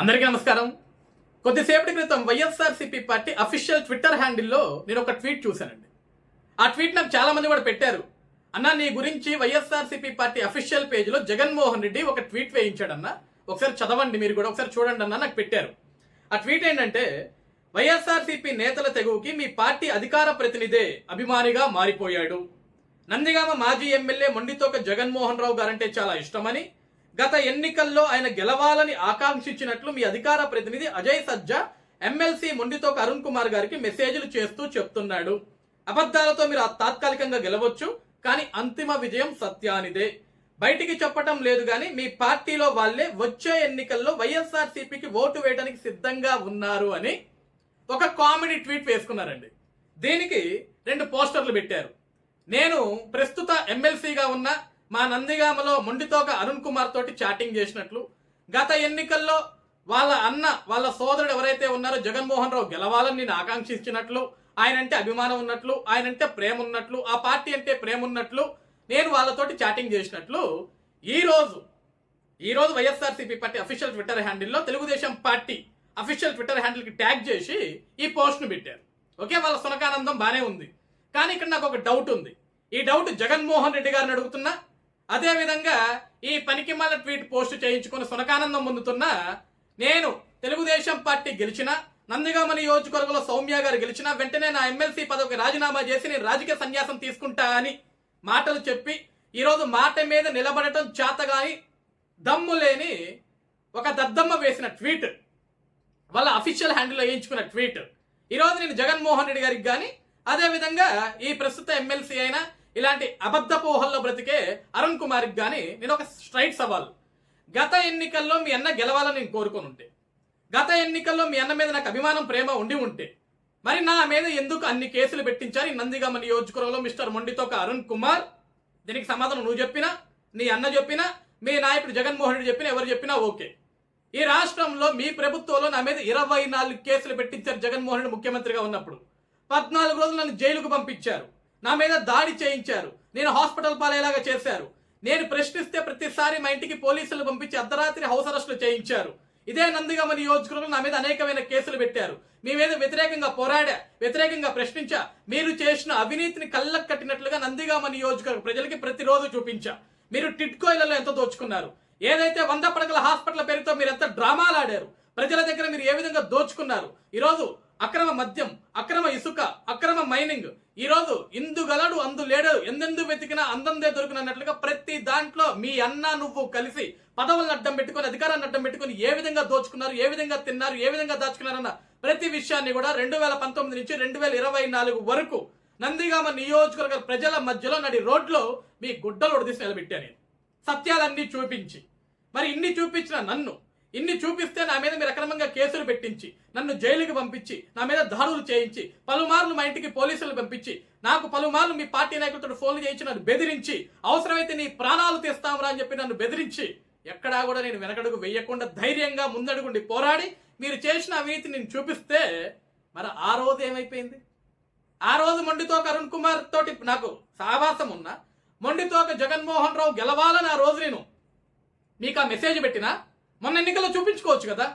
అందరికీ నమస్కారం. కొద్దిసేపటి క్రితం వైఎస్ఆర్సీపీ పార్టీ అఫీషియల్ ట్విట్టర్ హ్యాండిల్లో నేను ఒక ట్వీట్ చూశానండి. ఆ ట్వీట్ నాకు చాలా మంది కూడా పెట్టారు. అన్న, నీ గురించి వైఎస్ఆర్సీపీ పార్టీ అఫీషియల్ పేజ్లో జగన్మోహన్ రెడ్డి ఒక ట్వీట్ వేయించాడన్న, ఒకసారి చదవండి, మీరు కూడా ఒకసారి చూడండి అన్న నాకు పెట్టారు. ఆ ట్వీట్ ఏంటంటే, వైఎస్ఆర్సీపీ నేతల తెగువకి మీ పార్టీ అధికార ప్రతినిధే అభిమానిగా మారిపోయాడు. నందిగామ మాజీ ఎమ్మెల్యే మొండితోక జగన్మోహన్ రావు గారంటే చాలా ఇష్టమని, గత ఎన్నికల్లో ఆయన గెలవాలని ఆకాంక్షించినట్లు మీ అధికార ప్రతినిధి అజయ్ సజ్జా ఎమ్మెల్సీ మొండితోక అరుణ్ కుమార్ గారికి మెసేజ్లు చేస్తూ చెప్తున్నాడు. అబద్ధాలతో మీరు తాత్కాలికంగా గెలవచ్చు, కానీ అంతిమ విజయం సత్యానిదే. బయటికి చెప్పటం లేదు కానీ మీ పార్టీలో వాళ్ళే వచ్చే ఎన్నికల్లో వైఎస్ఆర్సీపీకి ఓటు వేయడానికి సిద్ధంగా ఉన్నారు అని ఒక కామెడీ ట్వీట్ వేసుకున్నారండి. దీనికి 2 పోస్టర్లు పెట్టారు. నేను ప్రస్తుత ఎమ్మెల్సీగా ఉన్న మా నందిగామలో మొండితోక అరుణ్ కుమార్ తోటి చాటింగ్ చేసినట్లు, గత ఎన్నికల్లో వాళ్ళ అన్న, వాళ్ళ సోదరుడు ఎవరైతే ఉన్నారో జగన్మోహన్ రావు గెలవాలని నేను ఆకాంక్షించినట్లు, ఆయనంటే అభిమానం ఉన్నట్లు, ఆయనంటే ప్రేమ ఉన్నట్లు, ఆ పార్టీ అంటే ప్రేమ ఉన్నట్లు నేను వాళ్ళతోటి చాటింగ్ చేసినట్లు ఈ రోజు వైఎస్ఆర్సీపీ పార్టీ అఫీషియల్ ట్విట్టర్ హ్యాండిల్లో తెలుగుదేశం పార్టీ అఫీషియల్ ట్విట్టర్ హ్యాండిల్కి ట్యాగ్ చేసి ఈ పోస్ట్ను పెట్టారు. ఓకే, వాళ్ళ సునకానందం బానే ఉంది. కానీ ఇక్కడ నాకు ఒక డౌట్ ఉంది. ఈ డౌట్ జగన్మోహన్ రెడ్డి గారిని అడుగుతున్నా, అదేవిధంగా ఈ పనికిమాల ట్వీట్ పోస్ట్ చేయించుకుని సునకానందం పొందుతున్నా నేను తెలుగుదేశం పార్టీ గెలిచిన, నందిగామ నియోజకవర్గంలో సౌమ్య గారు గెలిచిన వెంటనే నా ఎమ్మెల్సీ పదవికి రాజీనామా చేసి నేను రాజకీయ సన్యాసం తీసుకుంటా అని మాటలు చెప్పి ఈరోజు మాట మీద నిలబడటం చేతగాని దమ్ము లేని ఒక దద్దమ్మ వేసిన ట్వీట్, వాళ్ళ అఫీషియల్ హ్యాండిల్లో వేయించుకున్న ట్వీట్ ఈరోజు నేను జగన్మోహన్ రెడ్డి గారికి కానీ, అదేవిధంగా ఈ ప్రస్తుత ఎమ్మెల్సీ అయినా ఇలాంటి అబద్ధపు ఊహల్లో బ్రతికే అరుణ్ కుమార్కి కానీ నేను ఒక స్ట్రైట్ సవాల్. గత ఎన్నికల్లో మీ అన్న గెలవాలని నేను కోరుకొని ఉంటే, గత ఎన్నికల్లో మీ అన్న మీద నాకు అభిమానం ప్రేమ ఉండి ఉంటే, మరి నా మీద ఎందుకు అన్ని కేసులు పెట్టించారు ఈ నందిగామ నియోజకవర్గంలో మిస్టర్ మొండితోక అరుణ్ కుమార్? దీనికి సమాధానం నువ్వు చెప్పినా, నీ అన్న చెప్పినా, మీ నాయకుడు జగన్మోహన్ రెడ్డి చెప్పినా, ఎవరు చెప్పినా ఓకే. ఈ రాష్ట్రంలో మీ ప్రభుత్వంలో నా మీద 24 కేసులు పెట్టించారు జగన్మోహన్ రెడ్డి ముఖ్యమంత్రిగా ఉన్నప్పుడు. 14 రోజులు నన్ను జైలుకు పంపించారు, నా మీద దాడి చేయించారు, నేను హాస్పిటల్ పాలయ్యేలాగా చేశారు. నేను ప్రశ్నిస్తే ప్రతిసారి మా ఇంటికి పోలీసులు పంపించి అర్ధరాత్రి హౌస్ అరెస్టులు చేయించారు. ఇదే నందిగామ నియోజకవర్గంలో నా మీద అనేకమైన కేసులు పెట్టారు. మీ మీద వ్యతిరేకంగా పోరాడా, వ్యతిరేకంగా ప్రశ్నించా. మీరు చేసిన అవినీతిని కళ్ళకు కట్టినట్లుగా నందిగామ నియోజకవర్గ ప్రజలకి ప్రతిరోజు చూపించా. మీరు టిట్కోయిలలో ఎంత దోచుకున్నారు, ఏదైతే 100 పడకల హాస్పిటల్ పేరుతో మీరు ఎంత డ్రామాలు ఆడారు, ప్రజల దగ్గర మీరు ఏ విధంగా దోచుకున్నారు. ఈరోజు అక్రమ మద్యం, అక్రమ ఇసుక, అక్రమ మైనింగ్, ఈరోజు ఇందుగలడు అందు లేడు, ఎందెందు వెతికినా అందందే దొరికినట్లుగా ప్రతి దాంట్లో మీ అన్న నువ్వు కలిసి పదవులను అడ్డం పెట్టుకొని, అధికారాన్ని అడ్డం పెట్టుకొని ఏ విధంగా దోచుకున్నారు, ఏ విధంగా తిన్నారు, ఏ విధంగా దాచుకున్నారన్న ప్రతి విషయాన్ని కూడా 2019 నుంచి 2024 వరకు నందిగామ నియోజకవర్గ ప్రజల మధ్యలో నడి రోడ్లో మీ గుడ్డలు ఒడిదీసి నిలబెట్టా నేను, సత్యాలన్నీ చూపించి. మరి ఇన్ని చూపించిన నన్ను, ఇన్ని చూపిస్తే నా మీద మీరు అక్రమంగా కేసులు పెట్టించి, నన్ను జైలుకి పంపించి, నా మీద దాడులు చేయించి, పలుమార్లు మా ఇంటికి పోలీసులు పంపించి, నాకు పలుమార్లు మీ పార్టీ నాయకులతో ఫోన్లు చేయించి నన్ను బెదిరించి, అవసరమైతే నీ ప్రాణాలు తీస్తామరా అని చెప్పి నన్ను బెదిరించి, ఎక్కడా కూడా నేను వెనకడుగు వేయకుండా ధైర్యంగా ముందడుగుండి పోరాడి మీరు చేసిన అవినీతి నేను చూపిస్తే, మరి ఆ రోజు ఏమైపోయింది? ఆ రోజు మొండితోక అరుణ్ కుమార్ తోటి నాకు సావాసం ఉన్నా, మొండితోక జగన్మోహన్ రావు గెలవాలని ఆ రోజు నేను మీకు ఆ మెసేజ్ పెట్టినా మొన్న ఎన్నికల్లో చూపించుకోవచ్చు కదా.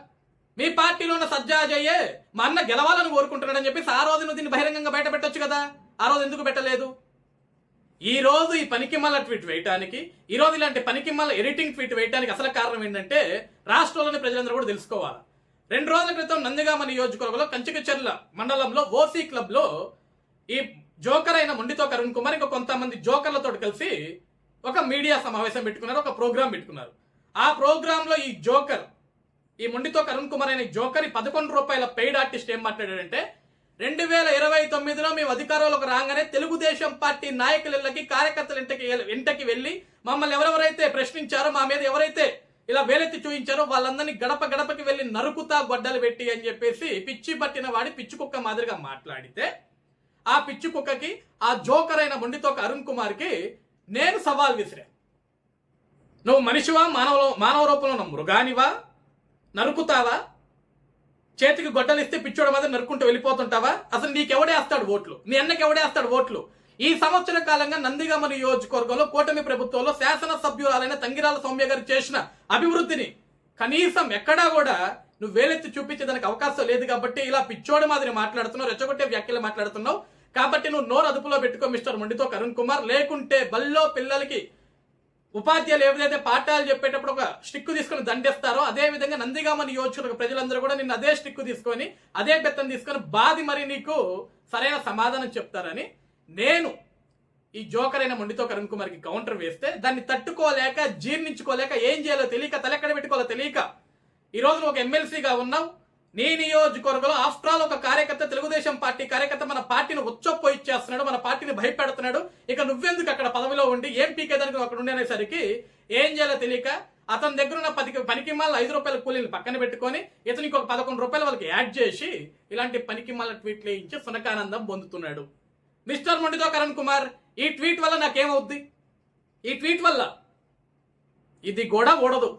మీ పార్టీలో ఉన్న సజ్జాజయ్యే మా అన్న గెలవాలని కోరుకుంటున్నాడని చెప్పేసి ఆ రోజు దీన్ని బహిరంగంగా బయట పెట్టొచ్చు కదా. ఆ రోజు ఎందుకు పెట్టలేదు? ఈ రోజు ఈ పనికిమాల ట్వీట్ వేయటానికి, ఈ రోజు ఇలాంటి పనికిమాల ఎడిటింగ్ ట్వీట్ వేయడానికి అసలు కారణం ఏంటంటే రాష్ట్రంలోని ప్రజలందరూ కూడా తెలుసుకోవాలి. 2 రోజుల క్రితం నందిగామ నియోజకవర్గంలో కంచికచర్ల మండలంలో ఓసీ క్లబ్ లో ఈ జోకర్ అయిన మొండితోక అరుణ్ కుమార్ ఇంకా కొంతమంది జోకర్లతో కలిసి ఒక మీడియా సమావేశం పెట్టుకున్నారు, ఒక ప్రోగ్రాం పెట్టుకున్నారు. ఆ ప్రోగ్రామ్ లో ఈ జోకర్, ఈ మొండితోక అరుణ్ కుమార్ అయిన జోకర్ ఈ 11 రూపాయల పెయిడ్ ఆర్టిస్ట్ ఏం మాట్లాడాడంటే, 2029లో మేము అధికారంలోకి రాగానే తెలుగుదేశం పార్టీ నాయకులకి, కార్యకర్తల ఇంటికి వెళ్ళి మమ్మల్ని ఎవరెవరైతే ప్రశ్నించారో, మా మీద ఎవరైతే ఇలా వేలెత్తి చూయించారో వాళ్ళందరినీ గడప గడపకి వెళ్ళి నరుకుతా గొడ్డలు పెట్టి అని చెప్పేసి పిచ్చి పట్టిన వాడి పిచ్చి కుక్క మాదిరిగా మాట్లాడితే, ఆ పిచ్చి కుక్కకి, ఆ జోకర్ అయిన మొండితోక అరుణ్ కుమార్కి నేను సవాల్ విసిరా. నువ్వు మనిషివా, మానవ రూపంలో ఉన్న మృగానివా? నరుకుతావా? చేతికి గొడ్డలు ఇస్తే పిచ్చోడ మీద నరుకుంటూ వెళ్ళిపోతుంటావా? అసలు నీకెవడేస్తాడు ఓట్లు? మీ అన్నకి ఎవడేస్తాడు ఓట్లు? ఈ సంవత్సర కాలంగా నందిగామ నియోజకవర్గంలో కూటమి ప్రభుత్వంలో శాసనసభ్యురాలైన తంగిరాల సౌమ్య గారు చేసిన అభివృద్ధిని కనీసం ఎక్కడా కూడా నువ్వు వేలెత్తి చూపించేదానికి అవకాశం లేదు కాబట్టి ఇలా పిచ్చోడి మాదిరి మాట్లాడుతున్నావు, రెచ్చగొట్టే వ్యాఖ్యలు మాట్లాడుతున్నావు. కాబట్టి నువ్వు నోరు అదుపులో పెట్టుకో మిస్టర్ మొండితో కరుణ్ కుమార్. లేకుంటే బల్లో పిల్లలకి ఉపాధ్యాయులు ఏదైతే పాఠాలు చెప్పేటప్పుడు ఒక స్టిక్ తీసుకుని దండేస్తారో అదే విధంగా నందిగామ నియోజకవర్గ ప్రజలందరూ కూడా నిన్ను అదే స్టిక్ తీసుకొని అదే బెత్తం తీసుకొని బాది మరి నీకు సరైన సమాధానం చెప్తారని నేను ఈ జోకర్ అయిన మొండితో కరుణ్ కుమార్కి కౌంటర్ వేస్తే దాన్ని తట్టుకోలేక జీర్ణించుకోలేక ఏం చేయాలో తెలియక తలెక్కడ పెట్టుకోవాలో తెలియక ఈ రోజు ఒక ఎమ్మెల్సీగా ఉన్నావు. నీ నియోజకవర్గంలో ఆఫ్టర్ ఆల్ ఒక కార్యకర్త, తెలుగుదేశం పార్టీ కార్యకర్త మన పార్టీని ఉచ్చొప్పో ఇచ్చేస్తున్నాడు, మన పార్టీని భయపెడుతున్నాడు. ఇక నువ్వెందుకు అక్కడ పదవిలో ఉండి ఏం పీకేదానికి అక్కడ ఉండేసరికి ఏం చేయాలో తెలియక అతని దగ్గర ఉన్న పనికి మాల 5 రూపాయల కూలీని పక్కన పెట్టుకొని ఇతనికి ఒక 11 రూపాయలు వాళ్ళకి యాడ్ చేసి ఇలాంటి పనికి మాల ట్వీట్లు వేయించి సునకానందం పొందుతున్నాడు. మిస్టర్ మొండితో కరుణ్ కుమార్, ఈ ట్వీట్ వల్ల నాకేమవుద్ది? ఈ ట్వీట్ వల్ల ఇది కూడా ఊడదు.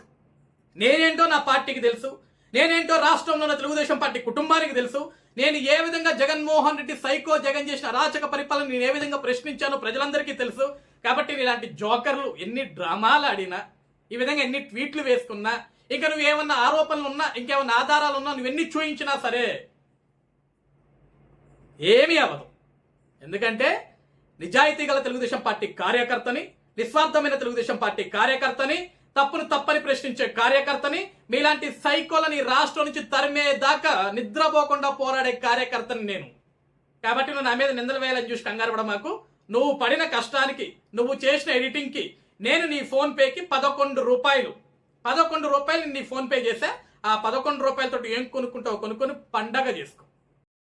నేనేంటో నా పార్టీకి తెలుసు, నేనేంటో రాష్ట్రంలో ఉన్న తెలుగుదేశం పార్టీ కుటుంబానికి తెలుసు. నేను ఏ విధంగా జగన్మోహన్ రెడ్డి సైకో జగన్ చేసిన అరాచక పరిపాలన నేను ఏ విధంగా ప్రశ్నించానో ప్రజలందరికీ తెలుసు. కాబట్టి ఇలాంటి జోకర్లు ఎన్ని డ్రామాలు ఆడినా, ఈ విధంగా ఎన్ని ట్వీట్లు వేసుకున్నా, ఇంకా నువ్వు ఏమన్నా ఆరోపణలు ఉన్నా, ఇంకేమన్నా ఆధారాలు ఉన్నా, నువ్వెన్ని చూయించినా సరే ఏమీ అవ్వదు. ఎందుకంటే నిజాయితీ గల తెలుగుదేశం పార్టీ కార్యకర్తని, నిస్వార్థమైన తెలుగుదేశం పార్టీ కార్యకర్తని, తప్పును తప్పని ప్రశ్నించే కార్యకర్తని, మీలాంటి సైకోలని రాష్ట్రం నుంచి తరిమేదాకా నిద్రపోకుండా పోరాడే కార్యకర్తని నేను. కాబట్టి నువ్వు నా మీద నిందలు వేయాలని చూసి కంగారు పడ మాకు. నువ్వు పడిన కష్టానికి, నువ్వు చేసిన ఎడిటింగ్కి నేను నీ ఫోన్ పేకి 11 రూపాయలు నీ ఫోన్ పే చేసా. ఆ 11 రూపాయలతో ఏం కొనుక్కుంటావు కొనుక్కొని పండగ చేసుకో.